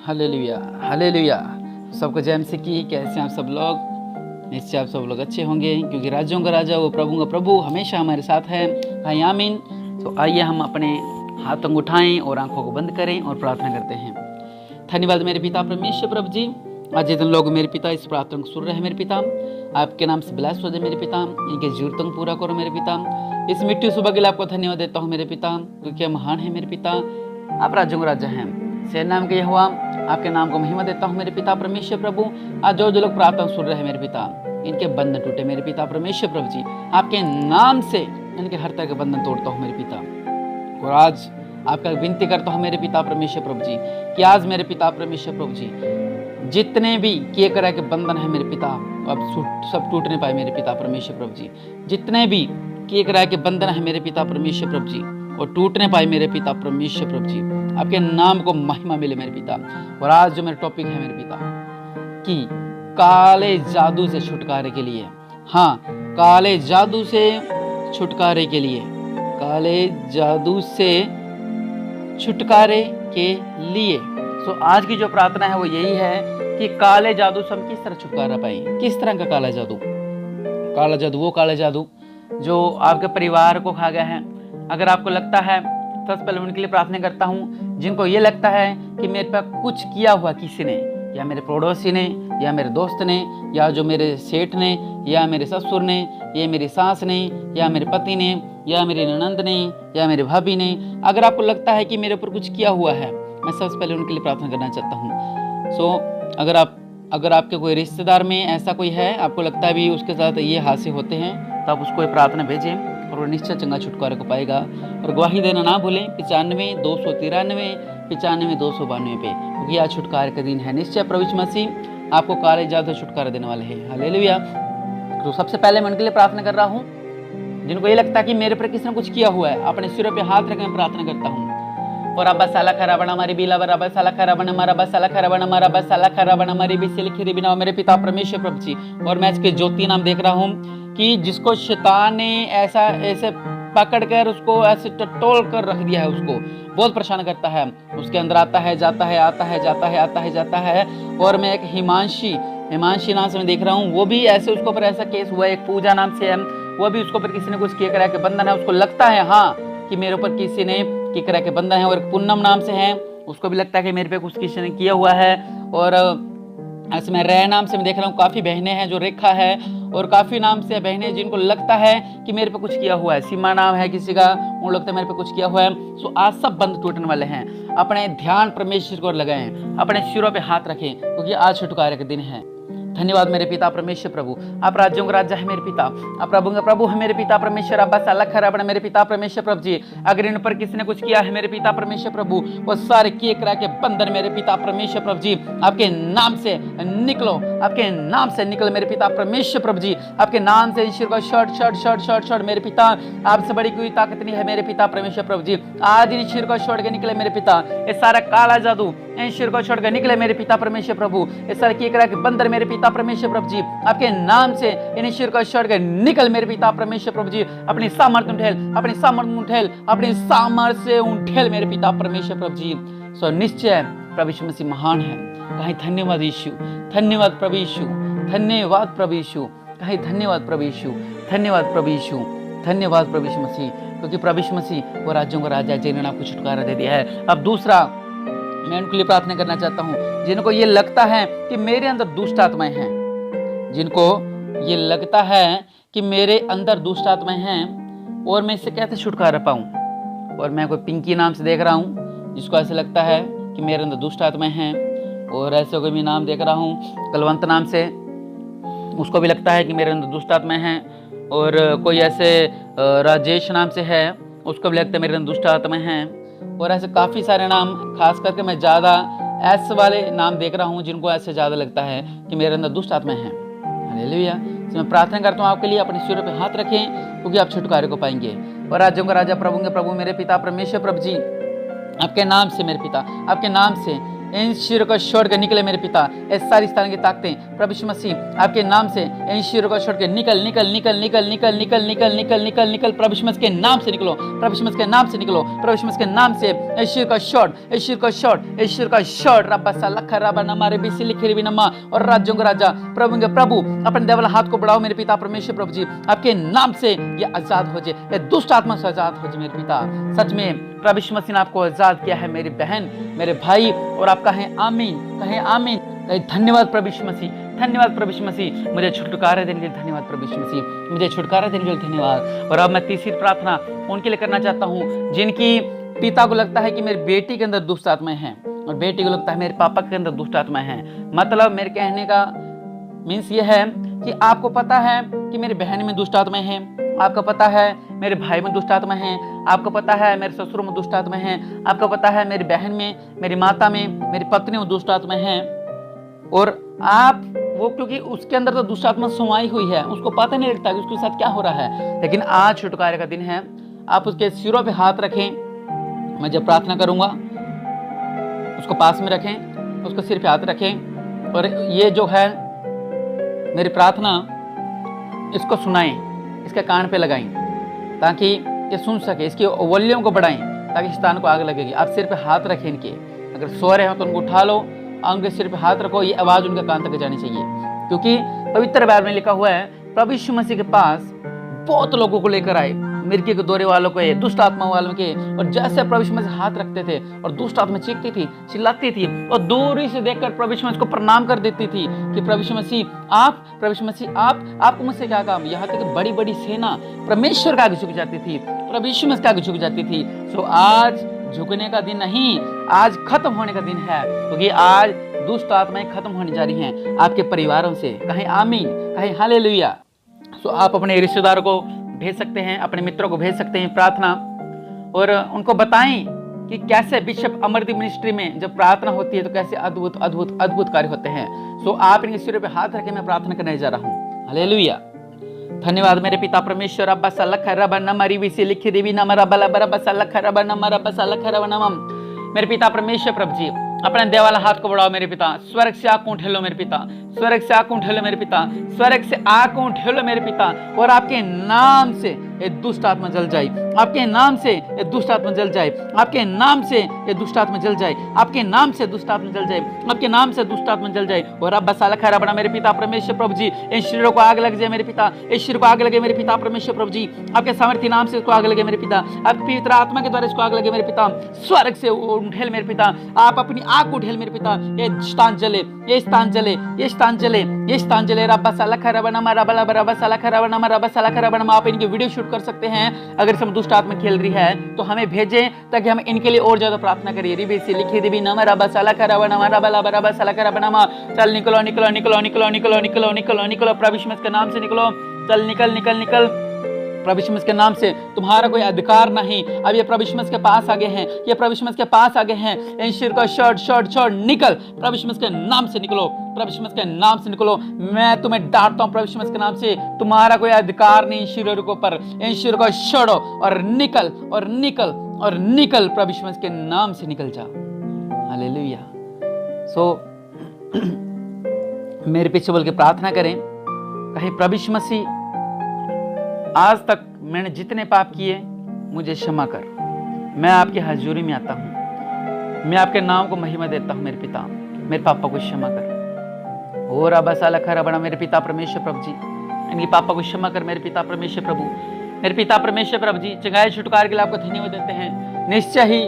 Hallelujah hallelujah. सबको जय मसीह की। कैसे हैं आप सब लोग? निश्चय आप सब लोग अच्छे होंगे, क्योंकि राज्यों का राजा वो प्रभु का प्रभु हमेशा हमारे साथ है। भाई आमीन। तो आइए हम अपने हाथों को उठाएं और आंखों को बंद करें और प्रार्थना करते हैं। धन्यवाद मेरे पिता परमेश्वर प्रभु जी, आज जितने लोग मेरे पिता इस प्रार्थना को सुन रहे हैं मेरे पिता, आपके नाम से ब्लेस हो जाए मेरे पिता, इनके जरूरतों को पूरा करो मेरे पिता। इस मिट्टी सुबह के लिए आपको धन्यवाद देता हूँ मेरे पिता, क्योंकि आप महान है मेरे पिता, आप राज्यों का राजा हैं। सेना नाम के यहोवा, आपके नाम को महिमा देता हूँ मेरे पिता परमेश्वर प्रभु। आज जो लोग प्रार्थना सुन रहे हैं मेरे पिता, इनके बंधन टूटे मेरे पिता परमेश्वर प्रभु जी, आपके नाम से इनके हर तरह के बंधन तोड़ता हूँ मेरे पिता। और आज आपका विनती करता हूँ मेरे पिता परमेश्वर प्रभु जी, कि आज मेरे पिता परमेश्वर प्रभु जी जितने भी किए करा के बंधन है मेरे पिता, अब सब टूटने पाए मेरे पिता परमेश्वर प्रभु जी। जितने भी किए करा के बंधन है मेरे पिता परमेश्वर प्रभु जी, और टूटने पाए मेरे पिता परमेश्वर प्रभु जी, आपके नाम को महिमा मिले मेरे पिता। और आज जो मेरा टॉपिक है मेरे पिता, कि काले जादू से छुटकारे के लिए, हाँ, काले जादू से छुटकारे के लिए, काले जादू से छुटकारे के लिए। तो आज की जो प्रार्थना है वो यही है कि काले जादू से हम किस तरह छुटकारा पाए। किस तरह का काला जादू? काला जादू वो काला जादू जो आपके परिवार को खा गया है। अगर आपको लगता है, सबसे पहले उनके लिए प्रार्थना करता हूँ जिनको ये लगता है कि मेरे पर कुछ किया हुआ किसी ने, या मेरे पड़ोसी ने, या मेरे दोस्त ने, या जो मेरे सेठ ने, या मेरे ससुर ने, या मेरी सास ने, या मेरे पति ने, या मेरी ननंद ने, या मेरे भाभी ने। अगर आपको लगता है कि मेरे ऊपर कुछ किया हुआ है, मैं सबसे पहले उनके लिए प्रार्थना करना चाहता हूँ। सो अगर आपके कोई रिश्तेदार में ऐसा कोई है, आपको लगता है भी उसके साथ ये हादसे होते हैं, तो आप उसको ये प्रार्थना भेजें और वो निश्चय चंगा छुटकारे को पाएगा। और गवाही देना ना भूलें 95 293 95 292 पे, क्योंकि आज छुटकारे का दिन है। निश्चय प्रभु यीशु मसीह आपको काले जादू से छुटकारा देने वाले हैं। हालेलुया। तो सबसे पहले मैं उनके लिए प्रार्थना कर रहा हूँ जिनको ये लगता है कि मेरे पर किसी ने कुछ किया हुआ है। अपने सिरों पे हाथ रख मैं प्रार्थना करता हूँ। और अब साला खराबना हमारी बीला बराबर साला खराबना हमारा बस साला खराबना हमारा बस साला खराबना हमारी भी सिलखिरी बिना मेरे पिता परमेश्वर प्रभु जी। और मैं इसके ज्योति नाम देख रहा हूँ कि जिसको शैतान ने ऐसे पकड़कर उसको ऐसे टटोल कर रख दिया है, उसको बहुत परेशान करता है। उसके अंदर आता है जाता है, आता है जाता है, आता है जाता है। और मैं एक हिमांशी नाम से मैं देख रहा हूँ, वो भी ऐसे उसके ऊपर ऐसा केस हुआ है। एक पूजा नाम से है, वो भी उसके ऊपर किसी ने कुछ किया करा के बंधन है। उसको लगता है हाँ कि मेरे ऊपर किसी ने किया करा के बंधन है। और एक पूनम नाम से है, उसको भी लगता है कि मेरे पे कुछ किसी ने किया हुआ है। और ऐसे में रे नाम से मैं देख रहा हूँ, काफी बहनें हैं जो रेखा है, और काफी नाम से बहनें जिनको लगता है कि मेरे पे कुछ किया हुआ है। सीमा नाम है किसी का, उनको लगता है मेरे पे कुछ किया हुआ है। सो आज सब बंद टूटने वाले हैं। अपने ध्यान परमेश्वर को लगाएं, अपने सिरों पे हाथ रखें, क्योंकि आज छुटकारे का दिन है। धन्यवाद मेरे पिता परमेश्वर प्रभु, आप राज्यों का राजा है मेरे पिता, आप प्रभु का प्रभु है मेरे पिता परमेश्वर। आप बस अलग खराब मेरे पिता परमेश्वर प्रभु जी। अगर इन पर किसी ने कुछ किया है मेरे पिता परमेश्वर प्रभु, वो सारे किए करा के बंधन मेरे पिता परमेश्वर प्रभु जी आपके नाम से निकलो, आपके नाम से निकलो मेरे पिता परमेश्वर प्रभु जी। आपके नाम से ईश्वर को short short short short short मेरे पिता, आपसे बड़ी कोई ताकत नहीं है मेरे पिता परमेश्वर प्रभु जी। आज ईश्वर को छोड़ के निकले मेरे पिता, ये सारा काला जादू ईश्वर को छोड़ के निकले मेरे पिता परमेश्वर प्रभु। ये सारे किए करा के बंधन मेरे पिता परमेश्वर प्रभु जी आपके नाम से इन ईश्वर को छोड़ के निकल मेरे पिता परमेश्वर प्रभु जी। अपनी सामर्थ्य उठेल, अपनी सामर्थ्य उठेल, अपनी सामर्थ्य उठेल मेरे पिता परमेश्वर प्रभु जी। सो निश्चय प्रभु यीशु मसीह महान है। कहीं धन्यवाद यीशु, धन्यवाद प्रभु यीशु, धन्यवाद प्रभु यीशु, कहीं धन्यवाद प्रभु यीशु, धन्यवाद प्रभु यीशु, धन्यवाद प्रभु यीशु मसीह, क्योंकि प्रभु यीशु मसीह वो राज्यों का राजा है जिन्होंने आपको छुटकारा दे दिया है। अब दूसरा मैं उनके लिए प्रार्थना करना चाहता हूँ जिनको ये लगता है कि मेरे अंदर दुष्ट आत्माएं हैं, जिनको ये लगता है कि मेरे अंदर दुष्ट आत्माएं हैं और मैं इससे कैसे छुटकारा पाऊं। और मैं कोई पिंकी नाम से देख रहा हूं जिसको ऐसे लगता है कि मेरे अंदर दुष्ट आत्माएं हैं। और ऐसे कोई भी नाम देख रहा हूं कलवंत नाम से, उसको भी लगता है कि मेरे अंदर दुष्ट आत्माएं हैं। और कोई ऐसे राजेश नाम से है, उसको भी लगता है मेरे अंदर दुष्ट आत्माएं हैं। और ऐसे काफ़ी सारे नाम, खास करके मैं ज़्यादा ऐसे वाले नाम देख रहा हूँ जिनको ऐसे ज़्यादा लगता है कि मेरे अंदर दुष्ट आत्माएं हैं। हालेलुया। तो मैं प्रार्थना करता हूँ आपके लिए, अपने सिरों पे हाथ रखें, क्योंकि आप छुटकारे को पाएंगे। और राज्यों का राजा प्रभु के प्रभु मेरे पिता परमेश्वर प्रभु जी, आपके नाम से मेरे पिता, आपके नाम से इन शरीरों को छोड़ के निकले मेरे पिता। ये सारी स्थान की ताकतें प्रभु यीशु मसीह आपके नाम से इन शरीरों को छोड़ के निकल निकल निकल निकल निकल निकल निकल निकल निकल निकल प्रभु यीशु मसीह के नाम से निकलो, प्रभु यीशु मसीह के नाम से निकलो, प्रभु यीशु मसीह के नाम से इस शरीर का शॉट, इस शरीर का शॉट, इस शरीर का शॉट रब्बा सा लखा रब्बा नमा रे बिसी लिखे रे नमा। और राज्यों का राजा प्रभु के प्रभु अपने देवल हाथ को बढ़ाओ मेरे पिता परमेश्वर प्रभु जी, आपके नाम से ये आजाद हो जाए, ये दुष्ट आत्मा से आजाद हो जाए मेरे पिता। सच में प्रभु यीशु मसीह ने आपको आजाद किया है मेरी बहन, मेरे भाई, और आप कहें आमीन, कहें आमीन। धन्यवाद प्रभु यीशु मसीह, धन्यवाद प्रभु यीशु मसीह, मुझे छुटकारा देने के लिए धन्यवाद प्रभु यीशु मसीह, मुझे छुटकारा देने के लिए धन्यवाद। और अब मैं तीसरी प्रार्थना उनके लिए करना चाहता हूँ जिनकी पिता को लगता है कि मेरी बेटी के अंदर दुष्ट आत्माएं हैं और बेटी को लगता है मेरे पापा के अंदर दुष्ट आत्माएं हैं। मतलब मेरे कहने का मीन्स ये है कि आपको पता है कि मेरी बहन में दुष्ट आत्माएं हैं, आपको पता है मेरे भाई में दुष्ट आत्मा है, आपको पता है मेरे ससुर में दुष्ट आत्मा है, आपको पता है मेरी बहन में, मेरी माता में, मेरी पत्नी में दुष्ट आत्मा है। और आप वो क्योंकि उसके अंदर तो दुष्ट आत्मा समाई हुई है, उसको पता नहीं लगता कि उसके साथ क्या हो रहा है। लेकिन आज छुटकारे का दिन है, आप उसके सिरों पे हाथ रखें, मैं जब प्रार्थना करूंगा उसको पास में रखें, उसको सिर पे हाथ रखें और ये जो है मेरी प्रार्थना इसको सुनाएं, इसके कान पे लगाएं ताकि ये सुन सके, इसकी वॉल्यूम को बढ़ाएं ताकि स्थान को आग लगेगी। आप सिर पे हाथ रखें इनके, अगर सो रहे हो तो उनको उठा लो, उनके सिर पे हाथ रखो, ये आवाज उनके कान तक जानी चाहिए। क्योंकि पवित्र बाइबल में लिखा हुआ है प्रभु यीशु मसीह के पास बहुत लोगों को लेकर आए, मिर्गी के दौरे वालों को, दुष्ट आत्मा वालों के, और जैसे प्रभु यीशु मसीह हाथ रखते थे और दुष्ट आत्मा चीखती थी, चिल्लाती थी और दूरी से देखकर प्रभु यीशु मसीह को प्रणाम कर देती थी कि प्रभु यीशु मसीह आप, प्रभु यीशु मसीह आपको मुझसे क्या काम। यहाँ तक बड़ी बड़ी सेना परमेश्वर का आगे झुक जाती थी, प्रभु यीशु मसीह का आगे झुक जाती थी। सो आज झुकने का दिन नहीं, आज खत्म होने का दिन है, क्योंकि आज दुष्ट आत्माएं खत्म होने जा रही हैं आपके परिवारों से। कहें आमीन, कहें हालेलुया। सो आप अपने रिश्तेदारों को भेज सकते हैं, अपने मित्रों को भेज सकते हैं प्रार्थना, और उनको बताएं कि कैसे बिशप अमरदीप मिनिस्ट्री में जब प्रार्थना होती है तो कैसे अद्भुत अद्भुत अद्भुत कार्य होते हैं। सो आप इनके सिरों पे हाथ रखें, मैं प्रार्थना करने जा रहा हूँ। हालेलुया। धन्यवाद मेरे पिता परमेश्वर। अब्बा सलख रबा नमरी विसी लिखी देवी नमरा बला बरबा सलख रबा नमरा बसलख रबा नमम। मेरे पिता परमेश्वर प्रभु जी, अपने देव वाला हाथ को बढ़ाओ मेरे पिता, स्वर्ग से आंख उठेलो मेरे पिता, स्वर्ग से आंख उठेलो मेरे पिता, स्वर्ग से आंख उठेलो मेरे पिता, और आपके नाम से ये दुष्ट आत्मा जल जाए, आपके नाम से ये दुष्ट आत्मा जल जाए, आपके नाम से ये दुष्ट आत्मा जल जाए, आपके नाम से दुष्ट आत्मा जल जाए, आपके नाम से दुष्ट आत्मा जल जाए। और अब बसाला खरा बना मेरे पिता परमेश्वर प्रभु जी, इन शरीरों को आग लग जाए मेरे पिता, इस शरीर को आग लगे मेरे पिता परमेश्वर प्रभु जी, आपके सामर्थ्य नाम से इसको आग लगे मेरे पिता, आपकी पवित्र आत्मा के द्वारा इसको आग लगे मेरे पिता, स्वर्ग से उठेल मेरे पिता, आप अपनी आग उठेल मेरे पिता, ये स्थान जले, ये स्थान जले, ये स्थान जले, ये स्थान जले। रब्बा साला खरा बना मा रब्बा रब्बा साला खरा बना मा रब्बा साला खरा बना। आप इनकी वीडियो शूट कर सकते हैं, अगर इसमें दुष्ट आत्मा खेल रही है तो हमें भेजें ताकि हम इनके लिए और ज्यादा प्रार्थना करिए। रिबी से लिखी देवी नम रब्बा साला खरा बना मा रब्बा रब्बा साला खरा बना मा। चल निकलो निकलो निकलो निकलो निकलो निकलो निकलो निकलो, प्रभु यीशु मसीह के नाम से निकलो, चल निकल निकल निकल, प्रभु यीशु मसीह के नाम से। तुम्हारा कोई अधिकार नहीं, अब ये प्रभु यीशु मसीह के पास आ गए हैं, ये प्रभु यीशु मसीह के पास आ गए हैं। इन शरीर का शॉर्ट शॉर्ट शॉर्ट निकल, प्रभु यीशु मसीह के नाम से निकलो, प्रभु यीशु मसीह के नाम से निकलो। मैं तुम्हें डांटता हूं प्रभु यीशु मसीह के नाम से, तुम्हारा कोई अधिकार नहीं इन शरीरों के ऊपर। इन शरीरों को छोड़ो और निकल और निकल और निकल, प्रभु यीशु मसीह के नाम से निकल जा। हालेलुया। सो मेरे पीछे बोल के प्रार्थना करें, कहीं प्रभु यीशु मसीह आज तक मैंने जितने पाप किए मुझे क्षमा कर, मैं आपकी हजूरी में आता हूँ, मैं आपके नाम को महिमा देता हूँ मेरे पिता, मेरे पापा को क्षमा कर। और अब साला खरा बना मेरे पिता परमेश्वर प्रभु जी, इनके पापा को क्षमा कर मेरे पिता परमेश्वर प्रभु, मेरे पिता परमेश्वर प्रभु जी। चंगाई छुटकारे के लिए आपको धन्यवाद देते हैं। निश्चय ही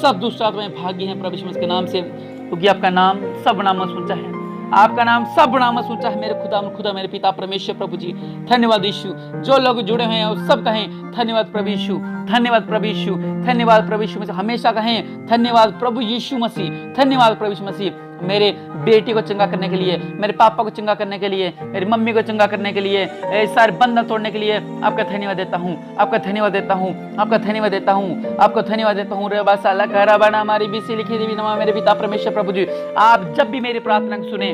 सब दुष्ट आत्माएं भागी हैं प्रभु यीशु मसीह के नाम से, क्योंकि आपका नाम सब नामों से ऊंचा है, आपका नाम सब नामों से ऊंचा है मेरे खुदा मेरे पिता परमेश्वर प्रभु जी। धन्यवाद यीशु। जो लोग जुड़े हुए हैं वो सब कहें धन्यवाद प्रभु यीशु, धन्यवाद प्रभु यीशु, धन्यवाद प्रभु यीशु मसीह। हमेशा कहें धन्यवाद प्रभु यीशु मसीह, धन्यवाद प्रभु यीशु मसीह। मेरे बेटी को चंगा करने के लिए, मेरे पापा को चंगा करने के लिए, मेरी मम्मी को चंगा करने के लिए, सारे बंधन तोड़ने के लिए आपका धन्यवाद देता हूँ, आपका धन्यवाद देता हूँ, आपका धन्यवाद देता हूँ, आपको धन्यवाद देता हूँ। रे बासाला खरा बना हमारी बीसी लिखी देवी नमा मेरे पिता परमेश्वर प्रभु जी। आप जब भी मेरी प्रार्थना सुने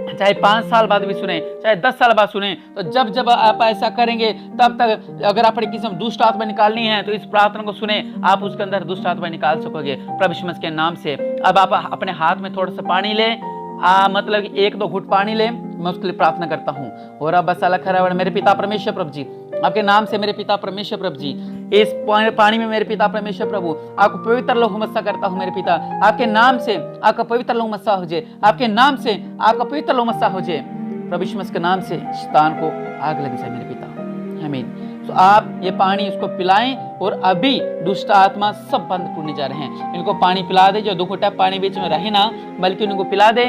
चाहे 5 साल बाद भी सुने, चाहे 10 साल बाद सुने, तो जब जब आप ऐसा करेंगे तब तक अगर आपने किसी में दुष्ट आत्मा निकालनी है तो इस प्रार्थना को सुने, आप उसके अंदर दुष्ट आत्मा निकाल सकोगे प्रभु यीशु मसीह के नाम से। अब आप अपने हाथ में थोड़ा सा पानी ले, मतलब 1-2 घुट पानी ले, मैं उसके लिए प्रार्थना करता हूँ। और अब बस अल्लाह खरा, मेरे पिता परमेश्वर प्रभु जी, आपके नाम से मेरे पिता परमेश्वर प्रभु जी, इस पानी में मेरे पिता परमेश्वर प्रभु आपको पवित्र लहू मस्सा करता हूँ मेरे पिता, आपके नाम से आपका पवित्र लहू मस्सा हो जाए, आपके नाम से आपका पवित्र लहू मस्सा हो जाए प्रभु यीशु मसीह के नाम से। शैतान को आग लग जाए मेरे पिता, आमीन। तो आप ये पानी इसको पिलाएं और अभी दुष्ट आत्मा सब बंद टूटने जा रहे हैं। इनको पानी पिला दे, जो 2 घंटा पानी बीच में रहे ना, बल्कि उनको पिला दे,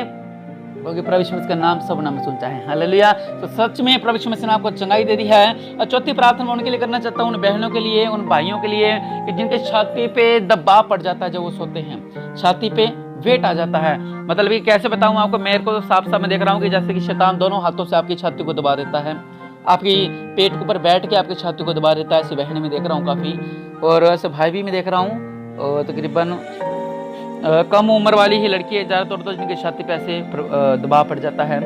क्योंकि प्रभु यीशु मसीह का नाम सब नाम सुनता है। हालेलुया। तो सच में प्रभु यीशु मसीह ने आपको चंगाई दे दी है। और चौथी प्रार्थना मैं उनके लिए करना चाहता हूँ, उन बहनों के लिए, उन भाइयों के लिए कि जिनके छाती पे दबाव पड़ जाता है जब वो सोते हैं, छाती पे वेट आ जाता है। मतलब कि कैसे बताऊं आपको, मेरे को तो साफ साफ मैं देख रहा हूँ कि जैसे कि शैतान दोनों हाथों से आपकी छाती को दबा देता है, आपकी पेट के ऊपर बैठ के आपकी छाती को दबा देता है। ऐसे बहनें में देख रहा हूँ काफ़ी, और ऐसे भाई भी मैं देख रहा हूँ, और तकरीबन कम उम्र वाली ही लड़की है ज़्यादातर, तो जिनकी छाती पे ऐसे दबाव पड़ जाता है।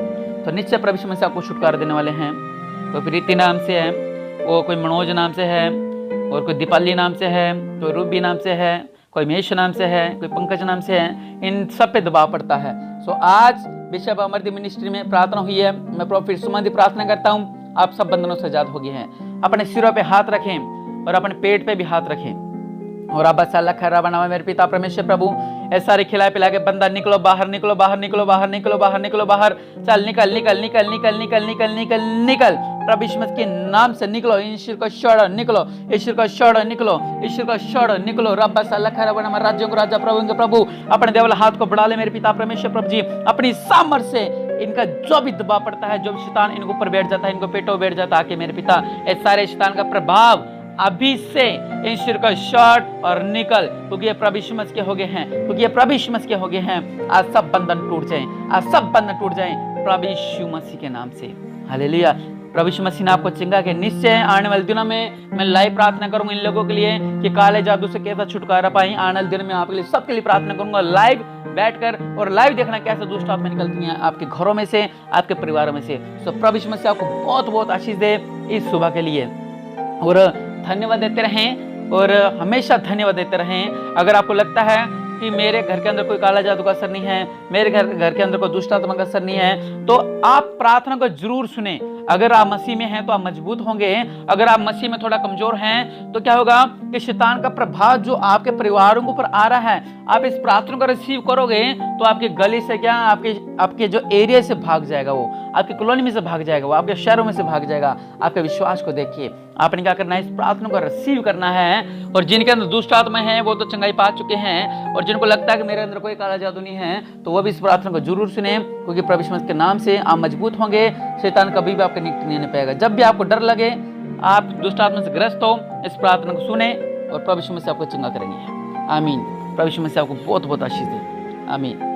तो निश्चय प्रभु यीशु मसीह आपको छुटकारा देने वाले हैं। कोई प्रीति नाम से है, वो कोई मनोज नाम से है, और कोई दीपाली नाम से है, कोई रूबी नाम से है, कोई महेश नाम से है, कोई पंकज नाम से है, इन सब पे दबाव पड़ता है। सो आज बिशप अमरदीप मिनिस्ट्री में प्रार्थना हुई है, मैं प्रॉफिट सुमन प्रार्थना करता हूँ, आप सब बंधनों से आजाद हो गए हैं। अपने सिरों पे हाथ रखें और अपने पेट पे भी हाथ रखें, और अब बस अल्लाह खैरा बना मेरे पिता परमेश्वर प्रभु, ऐसा सारे खिला पिला के बंदा निकलो बाहर, निकलो बाहर, निकलो बाहर, निकलो बाहर, निकलो बाहर, चल निकल निकल निकल निकल निकल निकल निकल निकल प्रभु यीशु मसीह के नाम से निकलो। ईश्वर का शोड़ निकलो, ईश्वर का शोड़ निकलो, ईश्वर का शोड़ निकलो। रब बस अल्लाह खैरा बना राज्यों को राजा, प्रभु के प्रभु, अपने देवल हाथ को बढ़ा ले मेरे पिता परमेश्वर प्रभु जी, अपनी सामर्थ से इनका जो भी दबाव पड़ता है, जो भी शैतान इनको ऊपर बैठ जाता है, इनको पेटों बैठ जाता है, आके मेरे पिता इस सारे शैतान का प्रभाव अभी से ईश्वर का शॉट और निकल, क्योंकि ये प्रभु यीशु मसीह के हो गए हैं, क्योंकि ये प्रभु यीशु मसीह के हो गए हैं। आज सब बंधन टूट जाएं, आज सब बंधन टूट जाएं प्रभु यीशु मसीह के नाम से। हालेलुया। प्रभु यीशु मसीह ने आपको चंगा के निश्चय आने वाले दिनों में मैं लाइव प्रार्थना करूंगा इन लोगों के लिए कि काले जादू से कैसा छुटकारा पाएं। आने वाले दिनों में आपके लिए सबके लिए प्रार्थना करूंगा लाइव बैठकर, और लाइव देखना कैसे दुष्ट आत्मा निकलती हैं आपके घरों में से, आपके परिवारों में से। तो प्रभु यीशु मसीह आपको बहुत बहुत आशीष दे इस सुबह के लिए, और धन्यवाद देते रहें और हमेशा धन्यवाद देते रहें। अगर आपको लगता है कि मेरे घर के अंदर कोई काला जादू का असर नहीं है, मेरे घर के अंदर कोई दुष्ट आत्मा का असर नहीं है, तो आप प्रार्थना को जरूर सुने। अगर आप मसीह में हैं तो आप मजबूत होंगे, अगर आप मसीह में थोड़ा कमजोर हैं तो क्या होगा कि शैतान का प्रभाव जो आपके परिवारों के ऊपर आ रहा है, आप इस प्रार्थना को रिसीव करोगे तो आपके गली से क्या, आपके जो एरिया से भाग जाएगा, वो आपकी कॉलोनी में से भाग जाएगा, वो आपके शहरों में से भाग जाएगा। आपके विश्वास को देखिए, आपने क्या करना है, इस प्रार्थना को रिसीव करना है। और जिनके अंदर दुष्ट आत्मा है वो तो चंगाई पा चुके हैं, और जिनको लगता है कि मेरे अंदर कोई काला जादू नहीं है तो वो भी इस प्रार्थना को जरूर सुने, क्योंकि प्रभु यीशु मसीह के नाम से आप मजबूत होंगे। शैतान कभी भी आपके निकट नहीं आने पाएगा। जब भी आपको डर लगे, आप दुष्ट आत्मा से ग्रस्त हो, इस प्रार्थना को सुने और प्रभु यीशु मसीह आपको चंगा करेंगे। आमीन। प्रभु यीशु मसीह आपको बहुत बहुत आशीष दे। आमीन।